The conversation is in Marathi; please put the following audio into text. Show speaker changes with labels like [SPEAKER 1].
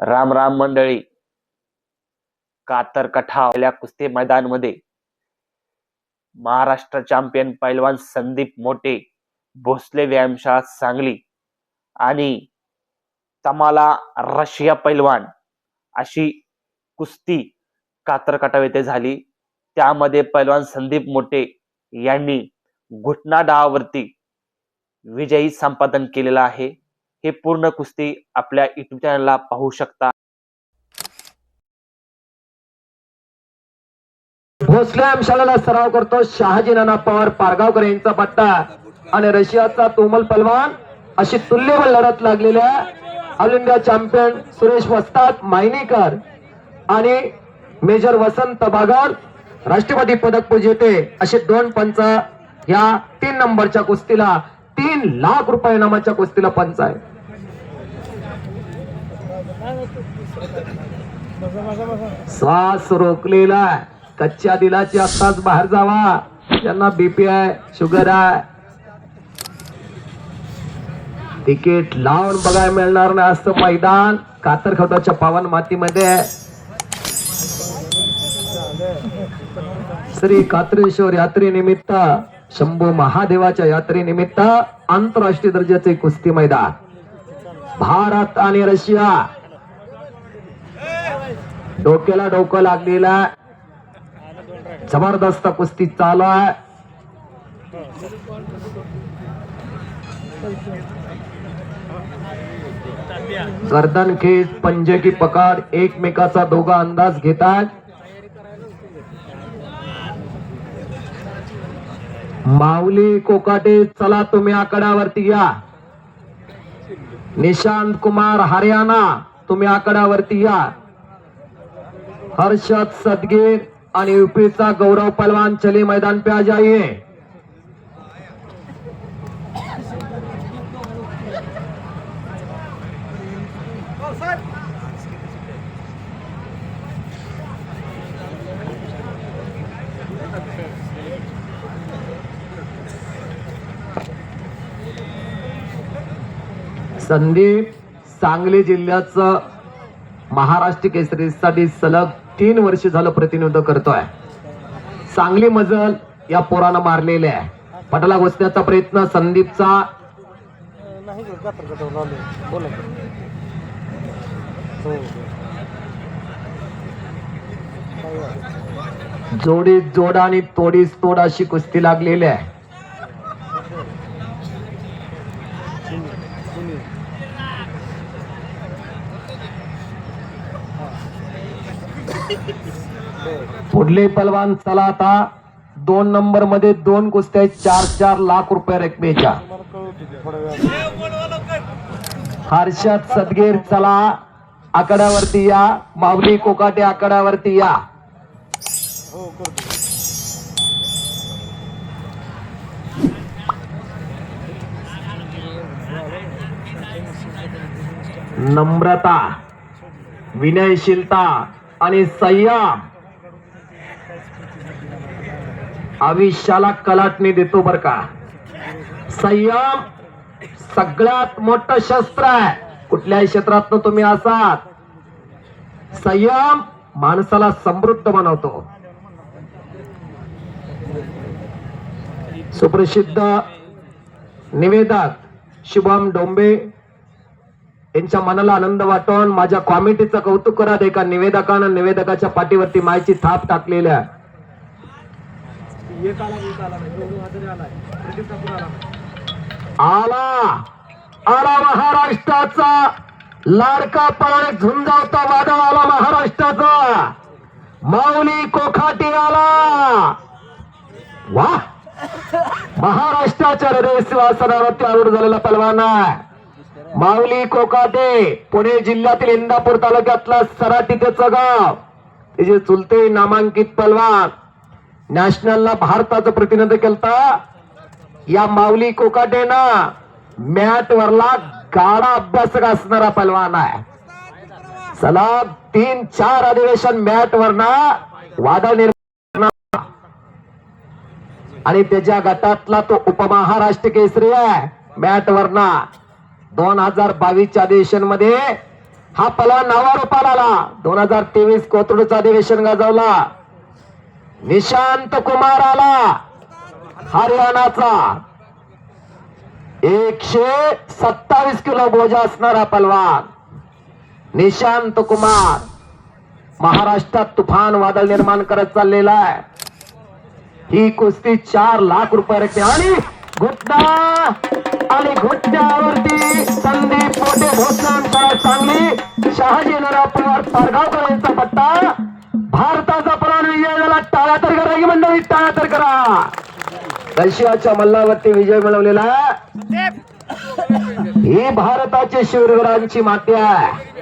[SPEAKER 1] राम राम मंडळी. कातर कठावल्या कुस्ती मैदानमध्ये महाराष्ट्र चॅम्पियन पैलवान संदीप मोटे, भोसले व्यायामशाळा सांगली आणि तमाला रशिया पैलवान अशी कुस्ती कातर कठाव येथे झाली. त्यामध्ये पैलवान संदीप मोटे यांनी घुटना डावावरती विजयी संपादन केलेला आहे. हे पूर्ण कुस्ती आपल्या युट्यूब चॅनलला पाहू शकता.
[SPEAKER 2] भोसले व्यायामशाळेला सराव करतो शहाजी नाना पवार पारगावकर यांचा पट्टा आणि रशियाचा तोमल पलवान अशी तुल्यबळ लढत लागलेल्या ऑल इंडिया चॅम्पियन सुरेश वस्ताद मायनीकर आणि मेजर वसंत बागड राष्ट्रपती पदक विजेते असे दोन पंच या 3 नंबरच्या कुस्तीला 3 लाख रुपये इनामाच्या कुस्तीला पंच आहे. श्वास रोखलेला कच्च्या दिलाची आत्ताच बाहेर जावा, त्यांना बीपी आहे, शुगर आहे. तिकीट लावून बघायला मिळणार नाही असं मैदान कातरखटाच्या पावन मातीमध्ये. श्री कात्रेश्वर यात्रेनिमित्त शंभू महादेवाच्या यात्रेनिमित्त आंतरराष्ट्रीय दर्जाचे कुस्ती मैदान. भारत आणि रशिया डोक्याला डोकं लागलेला जबरदस्त कुस्ती चालू आहे. गर्दन खेच, पंजे की पकड, एकमेकाचा दोघा अंदाज घेतात. माऊली कोकाटे, चला तुम्ही आकड्यावरती या. निशांत कुमार हरियाणा, तुम्ही आकड्यावरती या. हर्षद सदगीर आणि यूपीचा गौरव पहलवान, चले मैदान पे आ जाइए. संदीप सांगली जिल्ह्याचं महाराष्ट्र केसरीसाठी सलग 3 वर्ष झालं प्रतिनिधित्व करतोय. सांगली मजल या पोरानं मारलेले आहे. पटला घुसण्याचा प्रयत्न संदीपचा. जोडीत जोड आणि तोडीस तोड अशी कुस्ती लागलेली आहे. पुढले पलवान, चला आता 2 नंबर मध्ये 2 कुस्त्या 4-4 लाख रुपये रकमेच्या. हर्षद सदगीर, चला आकड्यावरती या. माऊली कोकाटे आकड्यावरती या. नम्रता, विनयशीलता आणि संयम आयुष्याला कलाटणी देतो बर का. संयम सगळ्यात मोठं शस्त्र आहे. कुठल्याही क्षेत्रात तुम्ही असाल, संयम माणसाला समृद्ध बनवतो. सुप्रसिद्ध निवेदक शुभम डोंबे यांच्या मनाला आनंद वाटून माझ्या कॉमिटीचं कौतुक करा. एका निवेदकानं निवेदकाच्या पाठीवरती मायची थाप टाकलेली आहे. आला महाराष्ट्राचा लाडका पाणी झुंजावता वादळ आला. महाराष्ट्राचा माऊली कोकाटे आला. वाह, महाराष्ट्राच्या हृदय सिंहासनावरती आरूढ झालेला पहलवान आहे माऊली कोकाटे. पुणे जिल्ह्यातील इंदापूर तालुक्यातला सराटीचं गाव. त्याचे चुलते नामांकित पहलवान, नॅशनलला भारताचं प्रतिनिधित्व केलता. या माऊली कोकाटेना मॅट वरला गाडा अभ्यासक असणारा पहलवान आहे. सलग 3-4 अधिवेशन मॅट वरना वादळ निर्माण आणि त्याच्या गटातला तो उपमहाराष्ट्र केसरी आहे. मॅट वरना 2022च्या अधिवेशन मध्ये हा पलवान नावारूपाला आला. 2023 कोथरूडचा अधिवेशन गाजवला. निशांत कुमार आला हरियाणाचा. 127 किलो बोजा असणारा पलवान निशांत कुमार महाराष्ट्रात तुफान वादळ निर्माण करत चाललेला आहे. ही कुस्ती 4 लाख रुपये रक्कम आणि घुटण्यावरती संदीप मोठे भोसले सांगली शहाजीराव पवार पारगावकर यांचा पट्टा. भारताचा पराभव विजय झाला. टाळ्या तर करा की मंडळी, टाळ्या तर करा. रशियाच्या मल्लावरती विजय मिळवलेला ही भारताची शूरवीरांची माती आहे.